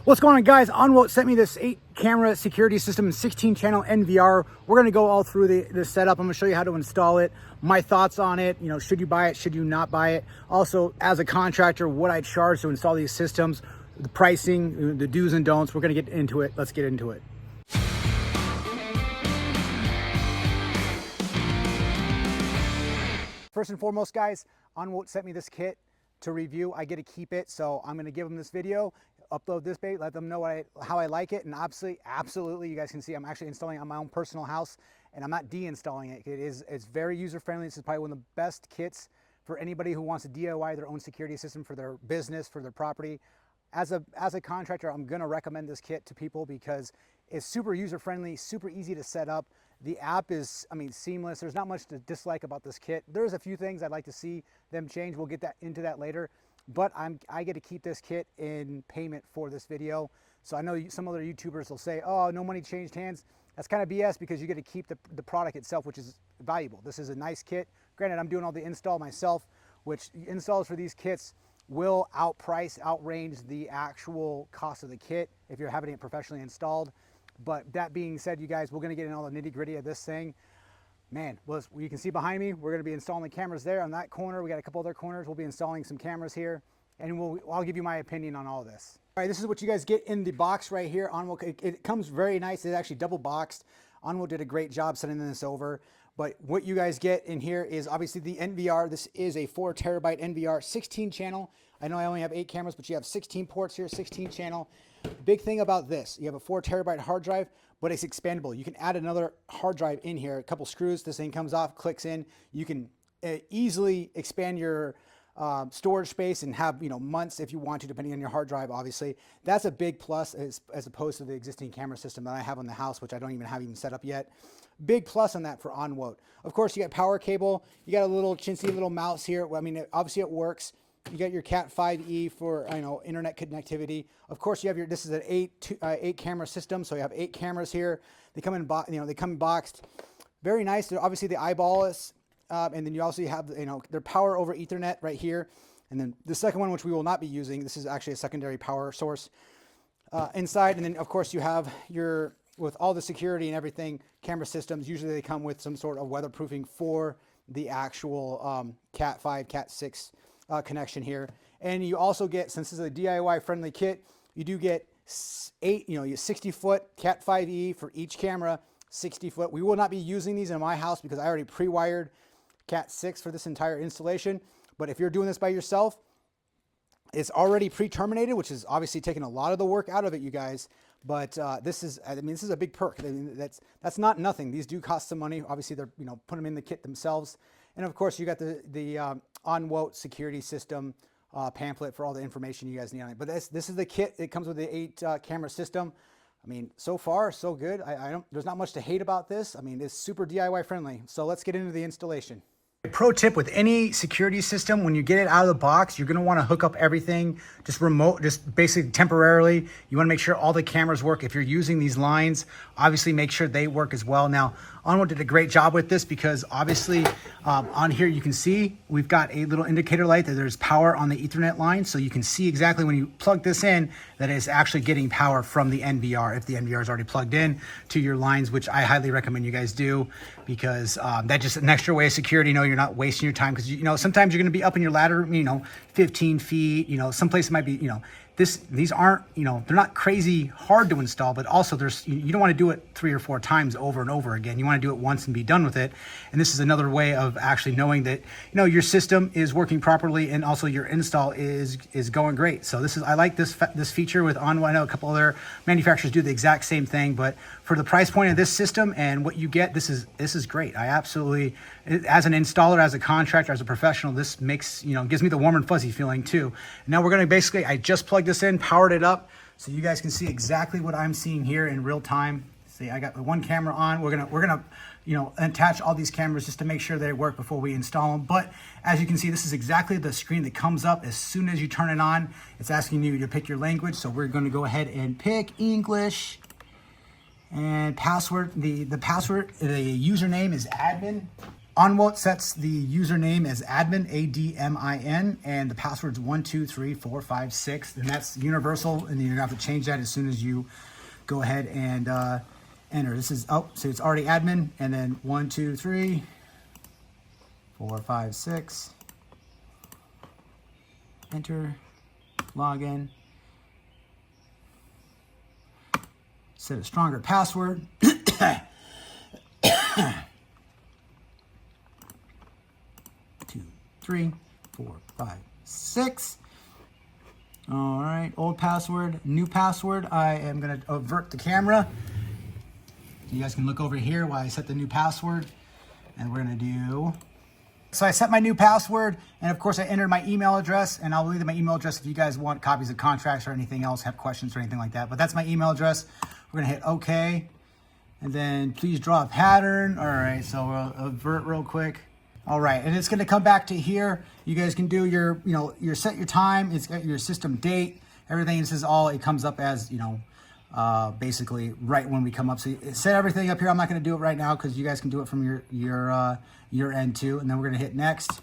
What's going on, guys? Onwote sent me this 8-camera security system and 16-channel NVR. We're going to go all through the setup. I'm going to show you how to install it, my thoughts on it. You know, should you buy it? Should you not buy it? Also, as a contractor, what I charge to install these systems, the pricing, the do's and don'ts. We're going to get into it. Let's get into it. First and foremost, guys, Onwote sent me this kit to review. I get to keep it, so I'm going to give them this video, upload this bait, let them know how I like it, and absolutely, you guys can see I'm actually installing it on my own personal house, and I'm not deinstalling it. It's very user-friendly. This is probably one of the best kits for anybody who wants to DIY their own security system for their business, for their property. As a contractor, I'm going to recommend this kit to people because it's super user-friendly, super easy to set up. The app is, seamless. There's not much to dislike about this kit. There's a few things I'd like to see them change. We'll get into that later. But I get to keep this kit in payment for this video. So I know some other YouTubers will say, oh, no money changed hands. That's kind of BS because you get to keep the product itself, which is valuable. This is a nice kit. Granted, I'm doing all the install myself, which installs for these kits will outrange the actual cost of the kit if you're having it professionally installed. But that being said, you guys, we're going to get in all the nitty gritty of this thing. Man, well, you can see behind me, we're going to be installing the cameras there on that corner. We got a couple other corners. We'll be installing some cameras here, and I'll give you my opinion on all this. All right, this is what you guys get in the box right here. Onwote, it comes very nice. It's actually double boxed. Onwote did a great job sending this over. But what you guys get in here is obviously the NVR. This is a 4 terabyte NVR, 16 channel. I know I only have 8 cameras, but you have 16 ports here, 16 channel. Big thing about this, you have a 4 terabyte hard drive, but it's expandable. You can add another hard drive in here, a couple screws. This thing comes off, clicks in. You can easily expand your storage space and have months if you want to, depending on your hard drive. Obviously, that's a big plus as opposed to the existing camera system that I have on the house, which I don't even have set up yet. Big plus on that for Onwote. Of course, you got power cable. You got a little chintzy little mouse here. Obviously it works. You got your Cat 5e for internet connectivity. Of course, you have this is an 8 camera system, so you have 8 cameras here. They come in they come boxed. Very nice. They're obviously the eyeball-less, and then you also have their power over Ethernet right here. And then the second one, which we will not be using, this is actually a secondary power source inside. And then of course you have with all the security and everything, camera systems, usually they come with some sort of weatherproofing for the actual Cat 5, Cat 6 connection here. And you also get, since this is a DIY friendly kit, you do get 60-foot Cat 5e for each camera, 60-foot. We will not be using these in my house because I already pre-wired Cat 6 for this entire installation. But if you're doing this by yourself, it's already pre-terminated, which is obviously taking a lot of the work out of it, you guys. But this is a big perk. That's not nothing. These do cost some money. Obviously, they're put them in the kit themselves. And of course, you got the Onwote security system pamphlet for all the information you guys need on it. But this is the kit. It comes with the 8 camera system. So far so good. There's not much to hate about this. It's super DIY friendly. So let's get into the installation. Pro tip with any security system, when you get it out of the box, you're going to want to hook up everything just basically temporarily. You want to make sure all the cameras work. If you're using these lines, obviously make sure they work as well. Now, Onwote did a great job with this because obviously on here you can see we've got a little indicator light that there's power on the Ethernet line. So you can see exactly when you plug this in that it's actually getting power from the NVR if the NVR is already plugged in to your lines, which I highly recommend you guys do because that's just an extra way of security. You're not wasting your time because sometimes you're going to be up in your ladder 15 feet, someplace it might be these aren't they're not crazy hard to install, but also you don't want to do it 3 or 4 times over and over again. You want to do it once and be done with it. And this is another way of actually knowing that your system is working properly and also your install is going great. So I like this feature with Onwote. I know a couple other manufacturers do the exact same thing, but for the price point of this system and what you get, this is great. I absolutely, as an installer, as a contractor, as a professional, this makes gives me the warm and fuzzy feeling too. Now we're going to I just plugged this in, powered it up, so you guys can see exactly what I'm seeing here in real time. See, I got the one camera on. We're gonna attach all these cameras just to make sure they work before we install them. But as you can see, this is exactly the screen that comes up as soon as you turn it on. It's asking you to pick your language, so we're going to go ahead and pick English. And password, the password, the username is admin. Onwote sets the username as admin, A-D-M-I-N, and the password's 123456, and that's universal, and you're gonna have to change that as soon as you go ahead and enter. This is, oh, so it's already admin, and then 123456, enter, login, set a stronger password. 3, 4, 5, 6. All right, old password, new password. I am gonna avert the camera. You guys can look over here while I set the new password. And we're gonna do, so I set my new password, and of course I entered my email address, and I'll leave my email address if you guys want copies of contracts or anything else, have questions or anything like that. But that's my email address. We're gonna hit okay. And then please draw a pattern. All right, so we'll avert real quick. All right, and it's gonna come back to here. You guys can do your, your set your time, it's got your system date, everything. This is all, it comes up as, basically right when we come up. So you set everything up here. I'm not gonna do it right now because you guys can do it from your end too. And then we're gonna hit next.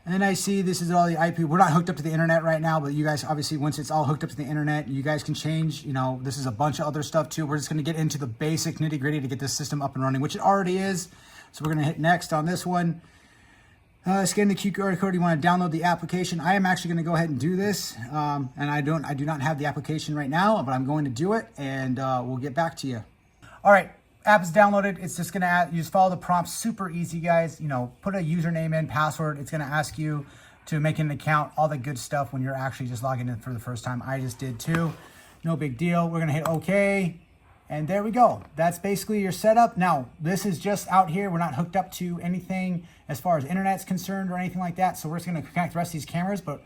And I see this is all the IP. We're not hooked up to the internet right now, but you guys, obviously, once it's all hooked up to the internet, you guys can change, this is a bunch of other stuff too. We're just gonna get into the basic nitty gritty to get this system up and running, which it already is. So we're gonna hit next on this one. Scan the QR code. You wanna download the application. I am actually gonna go ahead and do this. And I do not have the application right now, but I'm going to do it, and we'll get back to you. All right. App is downloaded. It's just gonna you just follow the prompts. Super easy, guys. Put a username in, password. It's gonna ask you to make an account, all the good stuff when you're actually just logging in for the first time. I just did too. No big deal. We're gonna hit OK, and there we go. That's basically your setup. Now, this is just out here. We're not hooked up to anything as far as internet's concerned or anything like that. So we're just gonna connect the rest of these cameras, but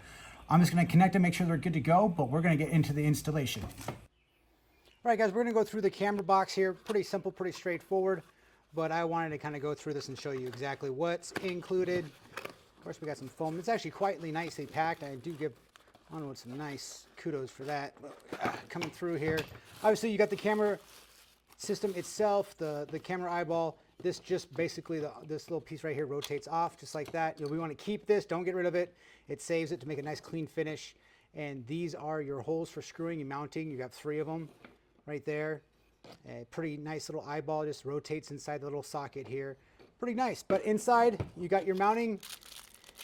I'm just gonna connect them, make sure they're good to go, but we're gonna get into the installation. All right, guys, we're gonna go through the camera box here. Pretty simple, pretty straightforward, but I wanted to kind of go through this and show you exactly what's included. Of course, we got some foam. It's actually quite nicely packed. I do give Onwote some nice kudos for that. Coming through here, obviously you got the camera system itself, the camera eyeball. This just basically, this little piece right here rotates off just like that. We want to keep this, don't get rid of it. It saves it to make a nice clean finish. And these are your holes for screwing and mounting. You have 3 of them. Right there, a pretty nice little eyeball, just rotates inside the little socket here. Pretty nice. But inside, you got your mounting.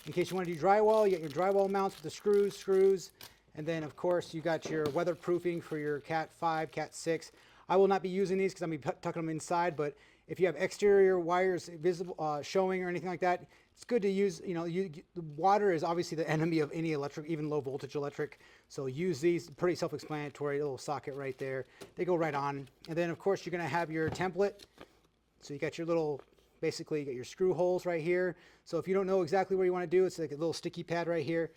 In case you want to do drywall, you got your drywall mounts with the screws, and then of course you got your weatherproofing for your Cat 5, Cat 6. I will not be using these because I'm going to be tucking them inside. But if you have exterior wires visible, showing or anything like that, it's good to use. The water is obviously the enemy of any electric, even low voltage electric. So use these. Pretty self-explanatory. Little socket right there. They go right on. And then of course you're going to have your template. So you got your little, basically you got your screw holes right here. So if you don't know exactly where you want to do, it's like a little sticky pad right here.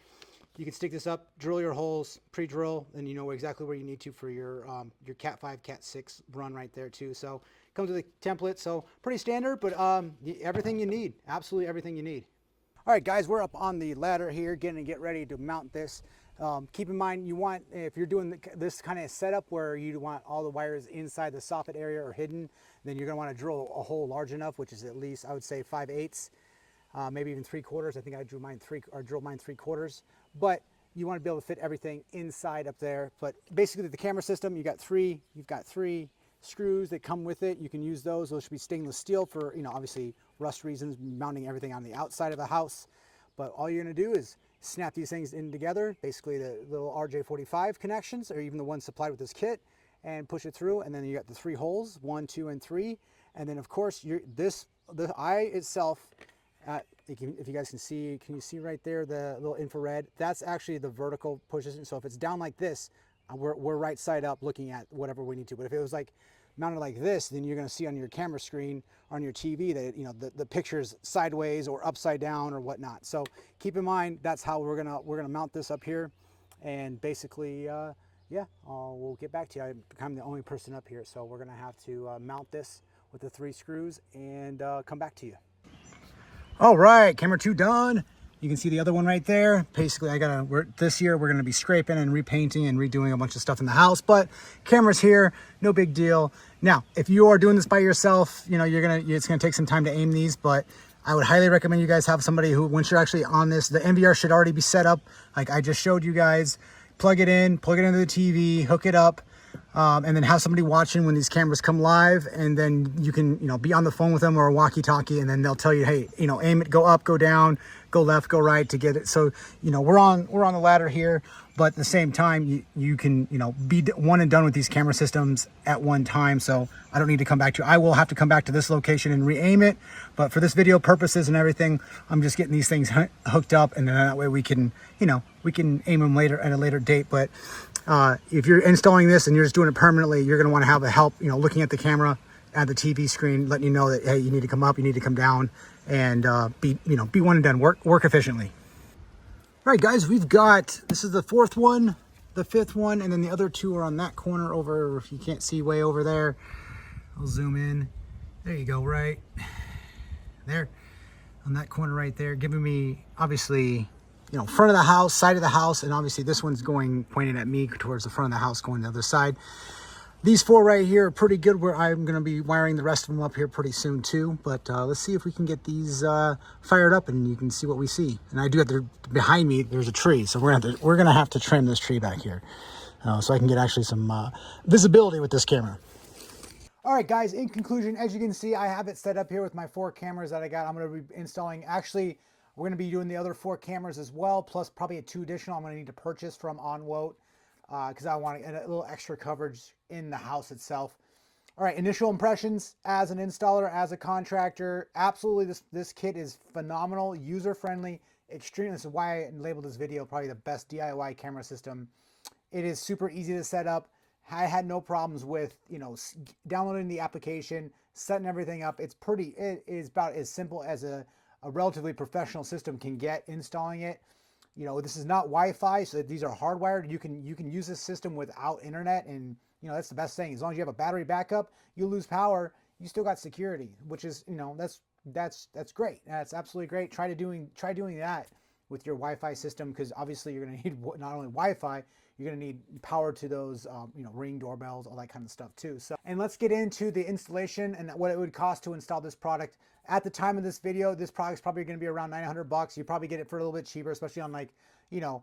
You can stick this up, drill your holes, pre-drill, and you know exactly where you need to for your Cat 5, Cat 6 run right there too. So comes with a template, so pretty standard, but everything you need, absolutely everything you need. All right, guys, we're up on the ladder here, get ready to mount this. Keep in mind, you want, if you're doing this kind of setup where you want all the wires inside the soffit area or hidden, then you're gonna want to drill a hole large enough, which is at least, I would say, 5/8, maybe even 3/4. I think I drilled mine 3/4. But you want to be able to fit everything inside up there. But basically, the camera system, you've got three screws that come with it. You can use those. Those should be stainless steel for, obviously rust reasons, mounting everything on the outside of the house. But all you're going to do is snap these things in together, basically the little RJ45 connections, or even the ones supplied with this kit, and push it through. And then you got the 3 holes, 1, 2, and 3. And then of course, the eye itself, if you guys can you see right there the little infrared? That's actually the vertical pushes. So if it's down like this, we're right side up looking at whatever we need to. But if it was like mounted like this, then you're going to see on your camera screen, on your TV, that the picture's sideways or upside down or whatnot. So keep in mind, that's how we're gonna mount this up here. And basically, yeah, we'll get back to you. I'm the only person up here, so we're gonna have to mount this with the 3 screws and come back to you. All right, camera 2 done. You can see the other one right there. Basically, this year we're gonna be scraping and repainting and redoing a bunch of stuff in the house, but camera's here, no big deal. Now, if you are doing this by yourself, you know, it's gonna take some time to aim these, but I would highly recommend you guys have somebody who, once you're actually on this, the NVR should already be set up. Like I just showed you guys, plug it into the TV, hook it up, and then have somebody watching when these cameras come live, and then you can, you know, be on the phone with them or a walkie-talkie, and then they'll tell you, hey, you know, aim it, go up, go down, go left, go right to get it. So, you know, we're on the ladder here, but at the same time, you can, you know, be one and done with these camera systems at one time. So I don't need to come back to, I will have to come back to this location and re-aim it, but for this video purposes and everything, I'm just getting these things hooked up, and then that way we can, you know, we can aim them later at a later date. But if you're installing this and you're just doing it permanently, you're going to want to have a help, you know, looking at the camera at the TV screen, letting you know that, hey, you need to come up, you need to come down, and be one and done, work efficiently. All right, guys, we've got, this is the fourth one, the fifth one, and then the other two are on that corner over, if you can't see way over there, I'll zoom in. There you go, right there, on that corner right there, giving me, obviously, you know, front of the house, side of the house, and obviously this one's pointing at me towards the front of the house, going the other side. These four right here are pretty good, where I'm going to be wiring the rest of them up here pretty soon too. But let's see if we can get these fired up, and you can see what we see. And I do have to, behind me, there's a tree, so we're gonna have to trim this tree back here, so I can get actually some visibility with this camera. All right, guys, in conclusion, as you can see, I have it set up here with my 4 cameras that I got. I'm going to be installing, actually, we're going to be doing the other 4 cameras as well, plus probably 2 additional I'm going to need to purchase from Onwote, because I want a little extra coverage in the house itself. All right, initial impressions as an installer, as a contractor, absolutely this kit is phenomenal, user-friendly, extreme. This is why I labeled this video probably the best DIY camera system. It is super easy to set up. I had no problems with, you know, downloading the application, setting everything up. It is about as simple as a relatively professional system can get, installing it. You know, this is not Wi-Fi, so these are hardwired. You can use this system without internet, and you know, that's the best thing. As long as you have a battery backup, you lose power, you still got security, which is, you know, that's great. That's absolutely great. Try doing that with your Wi-Fi system, because obviously you're going to need not only Wi-Fi, you're going to need power to those, you know, Ring doorbells, all that kind of stuff too. So, and let's get into the installation and what it would cost to install this product. At the time of this video, this product's probably going to be around $900. You probably get it for a little bit cheaper, especially on, like, you know,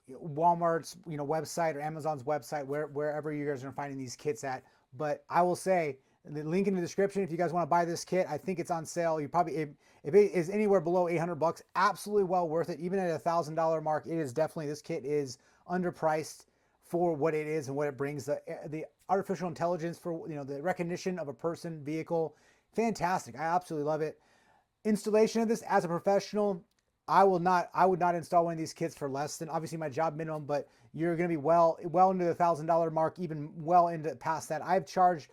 Walmart's, you know, website or Amazon's website, wherever you guys are finding these kits at. But I will say, the link in the description, if you guys want to buy this kit, I think it's on sale. You probably, if it is anywhere below $800, absolutely well worth it. Even at $1,000 mark, it is definitely, this kit is underpriced for what it is and what it brings. The artificial intelligence for, you know, the recognition of a person, vehicle, fantastic. I absolutely love it. Installation of this as a professional, I would not install one of these kits for less than obviously my job minimum, but you're going to be well into the $1,000 mark, even well into past that. I've charged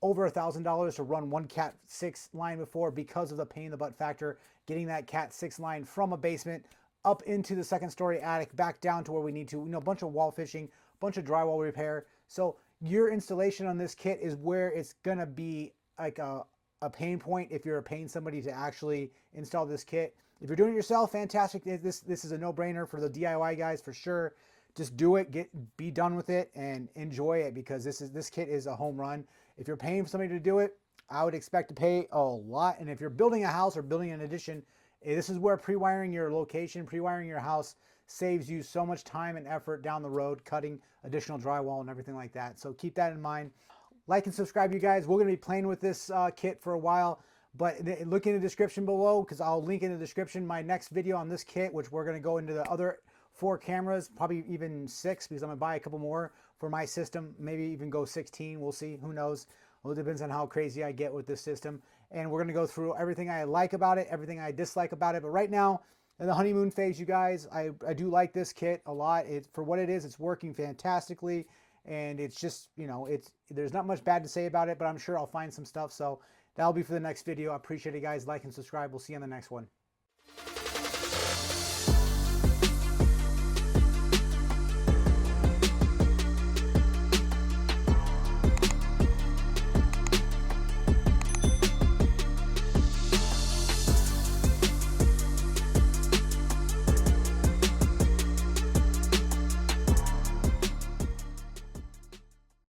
over $1,000 to run one Cat 6 line before, because of the pain in the butt factor, getting that Cat 6 line from a basement up into the second story attic, back down to where we need to, you know, a bunch of wall fishing, bunch of drywall repair. So your installation on this kit is where it's going to be like a pain point if you're paying somebody to actually install this kit. If you're doing it yourself, fantastic. This is a no-brainer for the DIY guys for sure. Just do it, be done with it, and enjoy it, because this kit is a home run. If you're paying for somebody to do it, I would expect to pay a lot. And if you're building a house or building an addition, this is where pre-wiring your location, pre-wiring your house saves you so much time and effort down the road, cutting additional drywall and everything like that. So keep that in mind. Like and subscribe, you guys. We're going to be playing with this kit for a while, but look in the description below, because I'll link in the description my next video on this kit, which we're going to go into the other 4 cameras, probably even 6, because I'm going to buy a couple more for my system, maybe even go 16. We'll see. Who knows? Well, it depends on how crazy I get with this system. And we're going to go through everything I like about it, everything I dislike about it. But right now, in the honeymoon phase, you guys, I do like this kit a lot. For what it is, it's working fantastically. And it's just, you know, there's not much bad to say about it, but I'm sure I'll find some stuff. So that'll be for the next video. I appreciate it, guys. Like and subscribe. We'll see you on the next one.